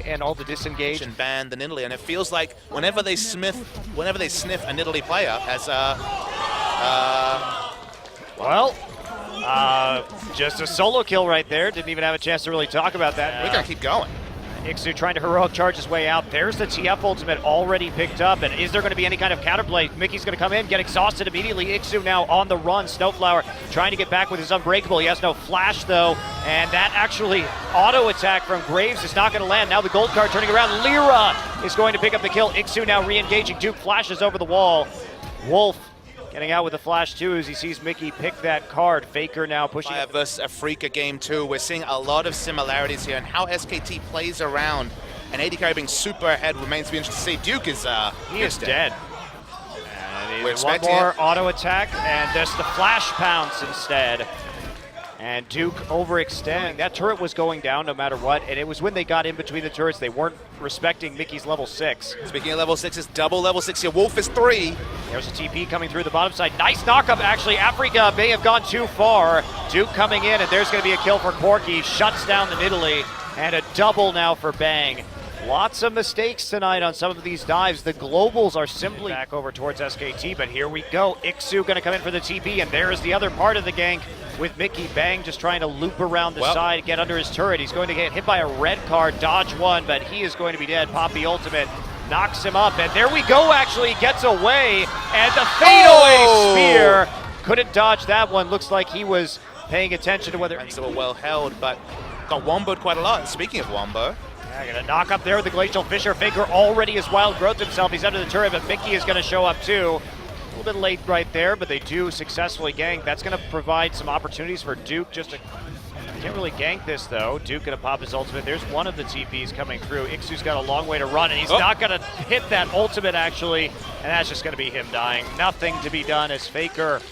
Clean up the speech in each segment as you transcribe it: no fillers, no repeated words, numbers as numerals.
and all the disengage. And banned in Italy, and it feels like whenever they sniff an Italy player as just a solo kill right there. Didn't even have a chance to really talk about that. We're gonna keep going. Ixu trying to heroic charge his way out. There's the TF ultimate already picked up, and is there going to be any kind of counterplay? Mickey's going to come in, get exhausted immediately. Ixu now on the run. Snowflower trying to get back with his Unbreakable. He has no flash though, and that actually auto attack from Graves is not going to land. Now the gold card turning around. Lyra is going to pick up the kill. Ixu now re-engaging. Duke flashes over the wall. Wolf getting out with a flash too as he sees Mickey pick that card. Faker now pushing. Versus Afreeca game 2. We're seeing a lot of similarities here and how SKT plays around. And AD carry being super ahead remains to be interesting to see. Duke is he is dead. And We're one more auto attack and just the flash pounce instead. And Duke overextending. That turret was going down no matter what, and it was when they got in between the turrets they weren't respecting Mickey's level 6. Speaking of level 6, it's double level 6 here. Wolf is 3. There's a TP coming through the bottom side. Nice knockup, actually. Afreeca may have gone too far. Duke coming in, and there's going to be a kill for Corki. Shuts down the Italy, and a double now for Bang. Lots of mistakes tonight on some of these dives. The globals are simply back over towards SKT, but here we go. Ixu going to come in for the TP, and there is the other part of the gank with Mickey. Bang just trying to loop around the side, get under his turret. He's going to get hit by a red card, dodge one, but he is going to be dead. Poppy ultimate knocks him up, and there we go, actually gets away, and the fadeaway spear. Couldn't dodge that one. Looks like he was paying attention to whether... So well held, but got womboed quite a lot. And speaking of wombo, gonna knock up there with the Glacial Fissure. Faker already has wild growth himself. He's under the turret, but Mickey is gonna show up too. A little bit late right there, but they do successfully gank. That's gonna provide some opportunities for Duke just to... Can't really gank this though. Duke gonna pop his ultimate. There's one of the TPs coming through. Ixu's got a long way to run, and he's not gonna hit that ultimate actually, and that's just gonna be him dying. Nothing to be done as Faker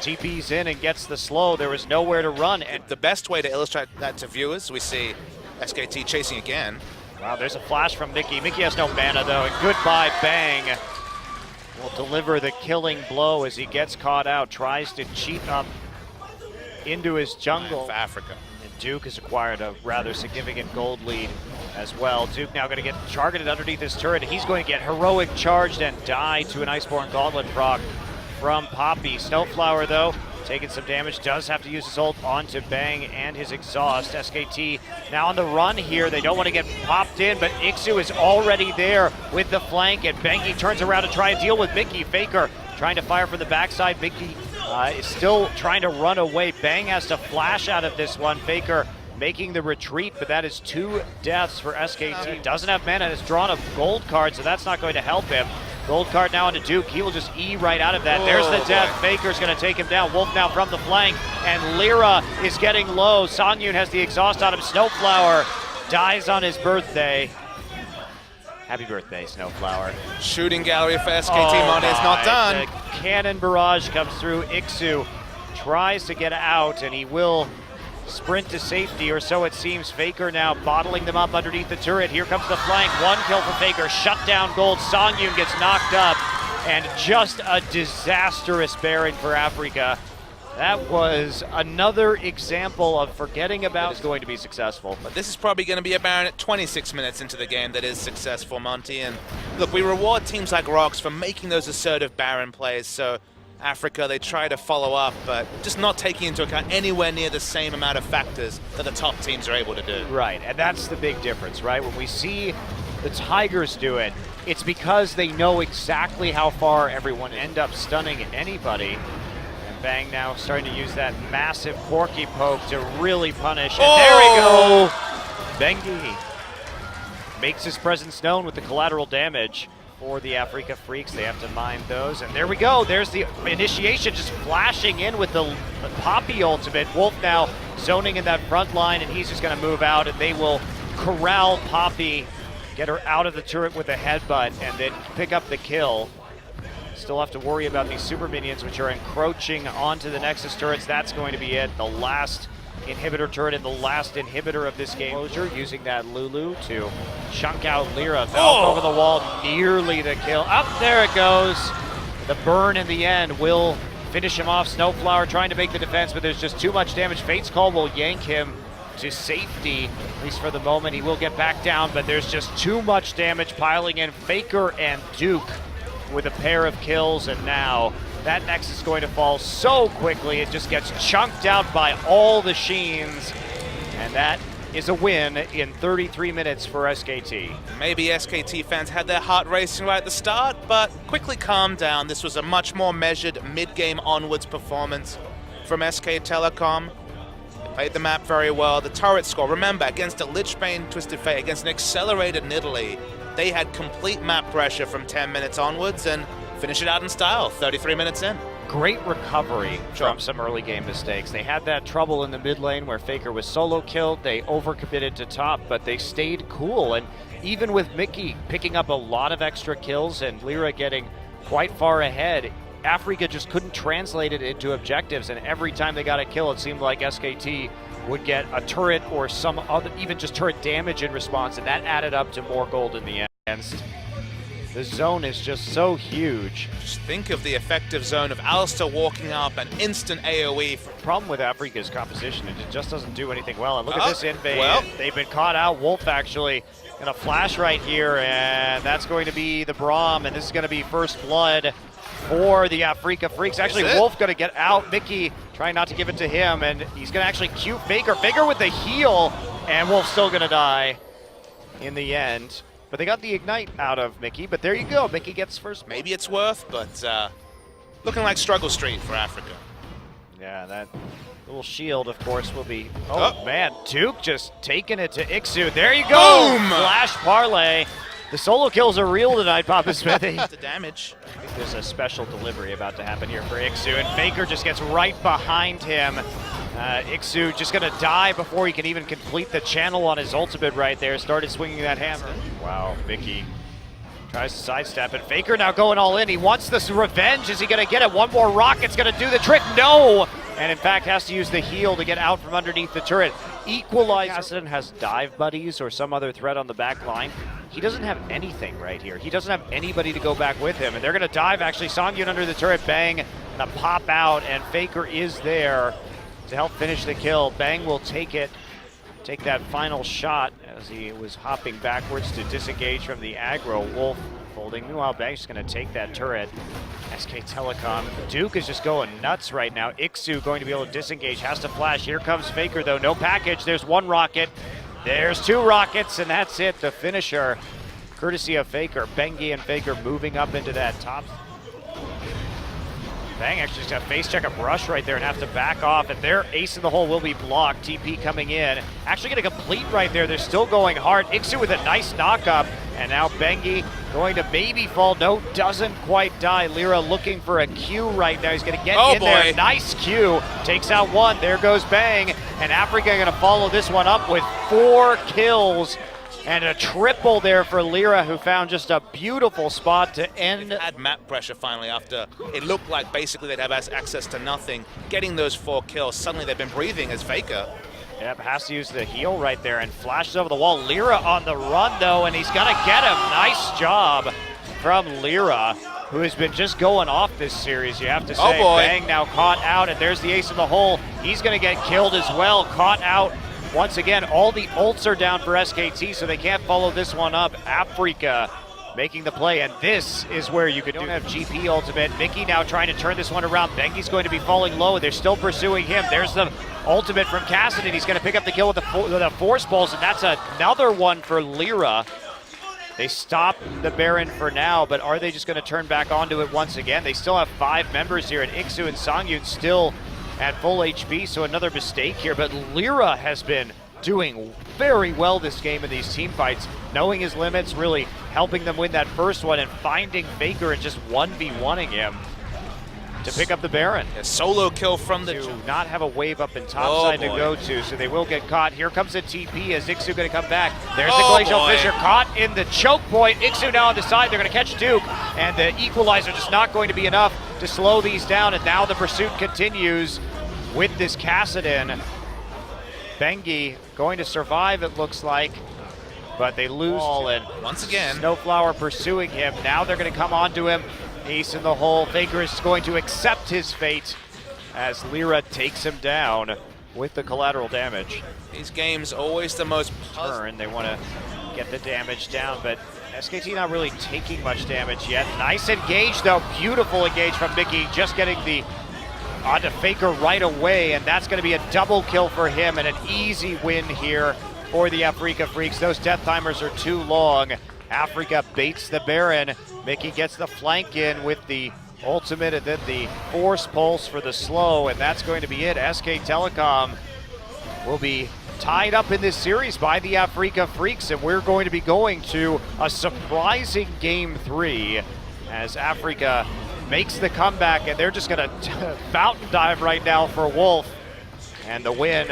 TP's in and gets the slow. There was nowhere to run. And the best way to illustrate that to viewers, we see SKT chasing again. Wow, there's a flash from Mickey. Mickey has no mana though, and goodbye Bang will deliver the killing blow as he gets caught out, tries to cheat up into his jungle. For Afreeca. And Duke has acquired a rather significant gold lead as well. Duke now going to get targeted underneath his turret. He's going to get heroic charged and die to an Iceborne Gauntlet proc from Poppy. Snowflower though, taking some damage, does have to use his ult onto Bang and his exhaust. SKT now on the run here. They don't want to get popped in, but Ixu is already there with the flank, and Bangy turns around to try and deal with Mickey. Faker trying to fire from the backside. Mickey is still trying to run away. Bang has to flash out of this one. Faker making the retreat, but that is 2 deaths for SKT. Doesn't have mana, has drawn a gold card, so that's not going to help him. Gold card now onto Duke. He will just E right out of that. There's the death. Faker's going to take him down. Wolf now from the flank, and Lyra is getting low. Sonyun has the exhaust on him. Snowflower dies on his birthday. Happy birthday, Snowflower. Shooting gallery for SKT. Money is not done. The cannon barrage comes through. Ixu tries to get out, and he will sprint to safety, or so it seems. Faker now bottling them up underneath the turret. Here comes the flank. One kill for Faker. Shut down gold. Sonyun gets knocked up, and just a disastrous Baron for Afreeca. That was another example of forgetting about is going to be successful. But this is probably going to be a Baron at 26 minutes into the game that is successful, Monty. And look, we reward teams like Rocks for making those assertive Baron plays. So Afreeca, they try to follow up, but just not taking into account anywhere near the same amount of factors that the top teams are able to do. Right, and that's the big difference, right? When we see the Tigers do it, it's because they know exactly how far everyone end up stunning anybody. And Bang now starting to use that massive Corki poke to really punish. And there we go! Bengi makes his presence known with the collateral damage. For the Afreeca Freecs, they have to mine those, and there we go. There's the initiation just flashing in with the Poppy ultimate. Wolf now zoning in that front line, and he's just going to move out, and they will corral Poppy, get her out of the turret with a headbutt, and then pick up the kill. Still have to worry about these super minions, which are encroaching onto the Nexus turrets. That's going to be it. The last inhibitor turret and the last inhibitor of this game. Closure using that Lulu to chunk out Lyra. Valk over the wall, nearly the kill. Up there it goes. The burn in the end will finish him off. Snowflower trying to make the defense, but there's just too much damage. Fate's Call will yank him to safety, at least for the moment. He will get back down, but there's just too much damage piling in. Faker and Duke with a pair of kills, and now that Nexus is going to fall so quickly. It just gets chunked out by all the Sheens, and that is a win in 33 minutes for SKT. Maybe SKT fans had their heart racing right at the start, but quickly calmed down. This was a much more measured mid-game onwards performance from SK Telecom. They played the map very well. The turret score, remember, against a Lichbane Twisted Fate, against an accelerated Nidalee, they had complete map pressure from 10 minutes onwards and finish it out in style, 33 minutes in. Great recovery from some early game mistakes. They had that trouble in the mid lane where Faker was solo killed. They overcommitted to top, but they stayed cool. And even with Mickey picking up a lot of extra kills and Lyra getting quite far ahead, Afreeca just couldn't translate it into objectives. And every time they got a kill, it seemed like SKT would get a turret or some other, even just turret damage in response. And that added up to more gold in the end. The zone is just so huge. Just think of the effective zone of Alistair walking up, an instant AoE. Problem with Afreeca's composition, it just doesn't do anything well. And look at this invade. Well, they've been caught out. Wolf actually gonna flash right here, and that's going to be the Braum, and this is gonna be first blood for the Afreeca Freecs. Actually, Wolf gonna get out. Mickey trying not to give it to him, and he's gonna actually cue Faker. Faker with the heal, and Wolf's still gonna die in the end. But they got the ignite out of Mickey, but there you go. Mickey gets first. Maybe it's worth, but looking like struggle street for Afreeca. Yeah, that little shield, of course, will be... Oh, man, Duke just taking it to Ixu. There you go! Boom! Flash parlay. The solo kills are real tonight, Papa Smithy. The damage. I think there's a special delivery about to happen here for Ixu, and Faker just gets right behind him. Ixu just gonna die before he can even complete the channel on his ultimate right there. Started swinging that hammer. Wow, Mickey tries to sidestep, and Faker now going all in. He wants this revenge. Is he gonna get it? One more rocket's gonna do the trick. No! And in fact has to use the heal to get out from underneath the turret. Equalizer. Cassidy has dive buddies or some other threat on the back line. He doesn't have anything right here. He doesn't have anybody to go back with him, and they're gonna dive actually. Songyun under the turret, Bang, gonna pop out, and Faker is there to help finish the kill. Bang will take it, take that final shot as he was hopping backwards to disengage from the aggro. Wolf folding. Meanwhile, Bang's just going to take that turret. SK Telecom. Duke is just going nuts right now. Ixu going to be able to disengage, has to flash. Here comes Faker though, no package. There's one rocket, there's two rockets, and that's it. The finisher, courtesy of Faker. Bengi and Faker moving up into that top. Bang actually just got face check a brush right there and have to back off, and their ace in the hole will be blocked. TP coming in. Actually going to complete right there. They're still going hard. Ixu with a nice knock up, and now Bengi going to maybe fall. No, doesn't quite die. Lyra looking for a Q right now. He's going to get in there. Nice Q. Takes out one. There goes Bang, and Afreeca going to follow this one up with 4 kills. And a triple there for Lyra, who found just a beautiful spot to end. They've had map pressure finally after it looked like basically they'd have access to nothing. Getting those 4 kills, suddenly they've been breathing as Faker. Yep, has to use the heal right there and flashes over the wall. Lyra on the run though, and he's gonna get him. Nice job from Lyra, who has been just going off this series, you have to say. Oh boy. Bang now caught out, and there's the ace in the hole. He's gonna get killed as well, caught out. Once again, all the ults are down for SKT, so they can't follow this one up. Afreeca making the play, and this is where you could have GP ultimate. Mickey now trying to turn this one around. Bengi's going to be falling low, and they're still pursuing him. There's the ultimate from Cassidy. He's going to pick up the kill with a force pulse, and that's another one for Lyra. They stop the Baron for now, but are they just going to turn back onto it once again? They still have 5 members here, and Ixu and Songyun still at full HP, so another mistake here. But Lyra has been doing very well this game in these team fights, knowing his limits, really helping them win that first one, and finding Faker and just 1v1ing him to pick up the Baron. A solo kill from the... To not have a wave up in topside to go to, so they will get caught. Here comes a TP as Ixu going to come back. There's the Glacial Fissure caught in the choke point. Ixu now on the side, they're going to catch Duke, and the equalizer just not going to be enough to slow these down, and now the pursuit continues with this Cassidy. Bengi going to survive, it looks like, but they lose all, and once again Snowflower pursuing him. Now they're going to come onto him. Ace in the hole. Faker is going to accept his fate as Lyra takes him down. with the collateral damage. These games always the most Turn, they want to get the damage down, but SKT not really taking much damage yet. Nice engage though, beautiful engage from Mickey, just getting the onto Faker right away, and that's going to be a double kill for him and an easy win here for the Afreeca Freecs. Those death timers are too long. Afreeca baits the Baron. Mickey gets the flank in with the ultimate and then the force pulse for the slow, and that's going to be it. SK Telecom will be tied up in this series by the Afreeca Freecs, and we're going to be going to a surprising game 3 as Afreeca makes the comeback, and they're just going to fountain dive right now for Wolf, and the win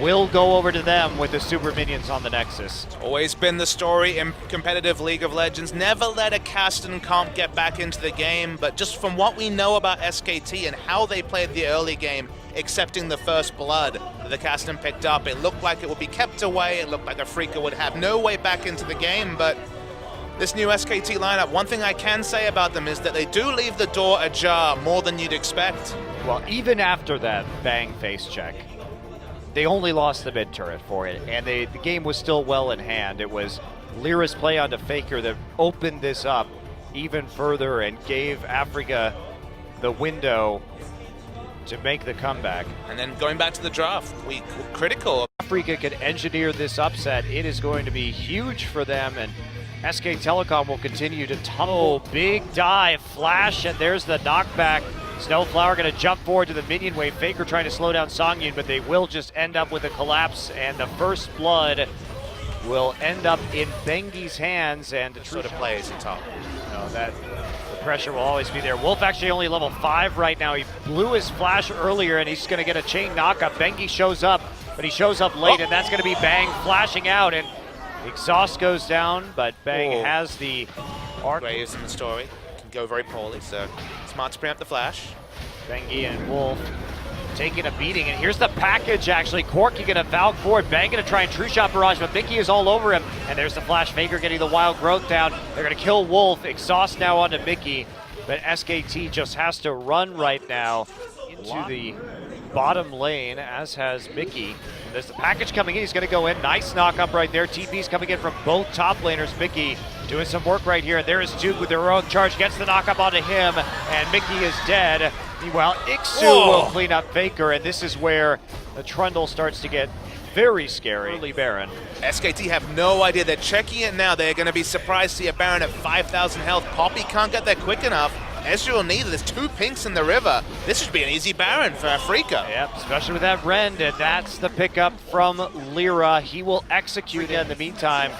will go over to them with the super minions on the Nexus. It's always been the story in competitive League of Legends. Never let a Caston comp get back into the game, but just from what we know about SKT and how they played the early game, accepting the first blood that the Caston picked up, it looked like it would be kept away. It looked like Afreeca would have no way back into the game, but this new SKT lineup, one thing I can say about them is that they do leave the door ajar more than you'd expect. Well, even after that bang face check, they only lost the mid turret for it, and the game was still well in hand. It was Lyra's play onto Faker that opened this up even further and gave Afreeca the window to make the comeback. And then going back to the draft, we were critical. Afreeca could engineer this upset. It is going to be huge for them, and SK Telecom will continue to tumble. Big dive, flash, and there's the knockback. Snowflower going to jump forward to the minion wave. Faker trying to slow down Songyun, but they will just end up with a collapse, and the first blood will end up in Bengi's hands, and the Sort of plays in top. the pressure will always be there. Wolf actually only level 5 right now. He blew his flash earlier, and he's going to get a chain knockup. Bengi shows up, but he shows up late, and that's going to be Bang flashing out, and exhaust goes down, but Bang has the arc. Graves in the story can go very poorly, so smart to preempt the flash. Bengi and Wolf taking a beating, and here's the package actually. Corky gonna Valk forward, Bang gonna try and true shot barrage, but Mickey is all over him, and there's the flash. Faker getting the wild growth down. They're gonna kill Wolf. Exhaust now onto Mickey, but SKT just has to run right now into the bottom lane, as has Mickey. There's the package coming in, he's gonna go in. Nice knock up right there. TP's coming in from both top laners. Mickey doing some work right here, and there is Duke with the heroic charge, gets the knock up onto him, and Mickey is dead. Meanwhile, Ixu will clean up Faker, and this is where the Trundle starts to get very scary. Early Baron. SKT have no idea. They're checking it now. They're going to be surprised to see a Baron at 5,000 health. Poppy can't get there quick enough. Ezreal will neither. There's 2 pinks in the river. This should be an easy Baron for Afreeca. Yep, especially with that Rend, and that's the pickup from Lyra. He will execute it in the meantime.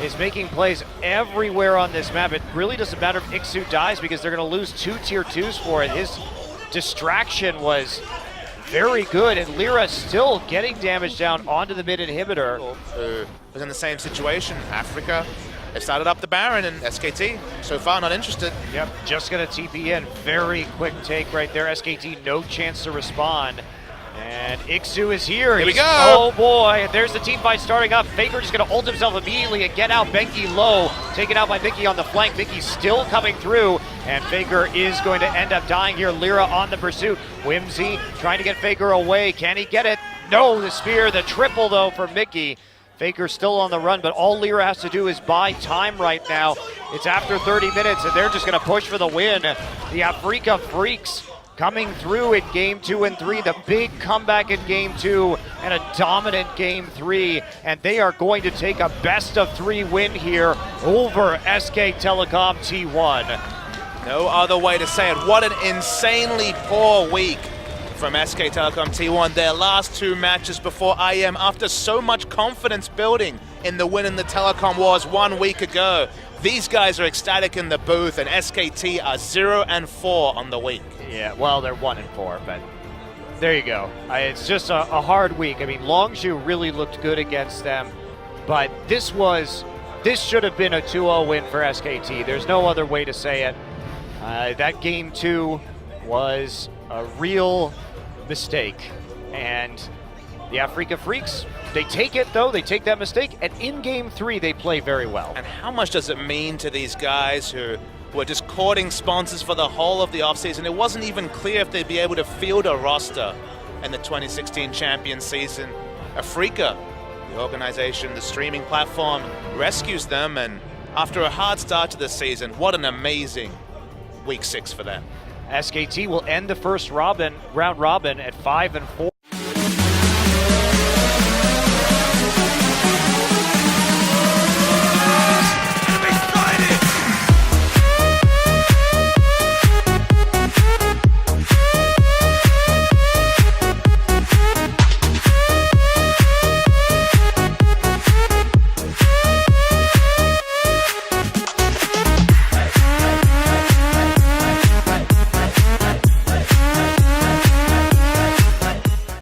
Is making plays everywhere on this map. It really doesn't matter if Ixu dies because they're going to lose 2 tier 2s for it. His distraction was very good, and Lyra still getting damage down onto the mid inhibitor. Was in the same situation. Afreeca, they started up the Baron, and SKT so far not interested. Yep, just going to TP in. Very quick take right there. SKT no chance to respond. And Ixu is here. Here we go. Oh boy, there's the team fight starting up. Faker just going to ult himself immediately and get out Bengi low. Taken out by Mickey on the flank. Mickey still coming through, and Faker is going to end up dying here. Lyra on the pursuit. Whimsy trying to get Faker away. Can he get it? No, the spear, the triple though for Mickey. Faker still on the run, but all Lyra has to do is buy time right now. It's after 30 minutes, and they're just going to push for the win. The Afreeca Freecs coming through in game 2 and 3, the big comeback in game 2 and a dominant game 3, and they are going to take a best of 3 win here over SK Telecom T1. No other way to say it. What an insanely poor week from SK Telecom T1. Their last 2 matches before IM, after so much confidence building in the win in the Telecom Wars 1 week ago. These guys are ecstatic in the booth, and SKT are 0-4 on the week. Yeah, well, they're 1-4, but there you go. It's just a hard week. I mean, Longzhu really looked good against them, but this should have been a 2-0 win for SKT. There's no other way to say it. That game 2 was a real mistake, and the Afreeca Freecs, they take it though, they take that mistake, and in game 3 they play very well. And how much does it mean to these guys who were just courting sponsors for the whole of the offseason? It wasn't even clear if they'd be able to field a roster in the 2016 champion season. Afreeca, the organization, the streaming platform, rescues them, and after a hard start to the season, what an amazing week 6 for them. SKT will end the first round robin at 5-4.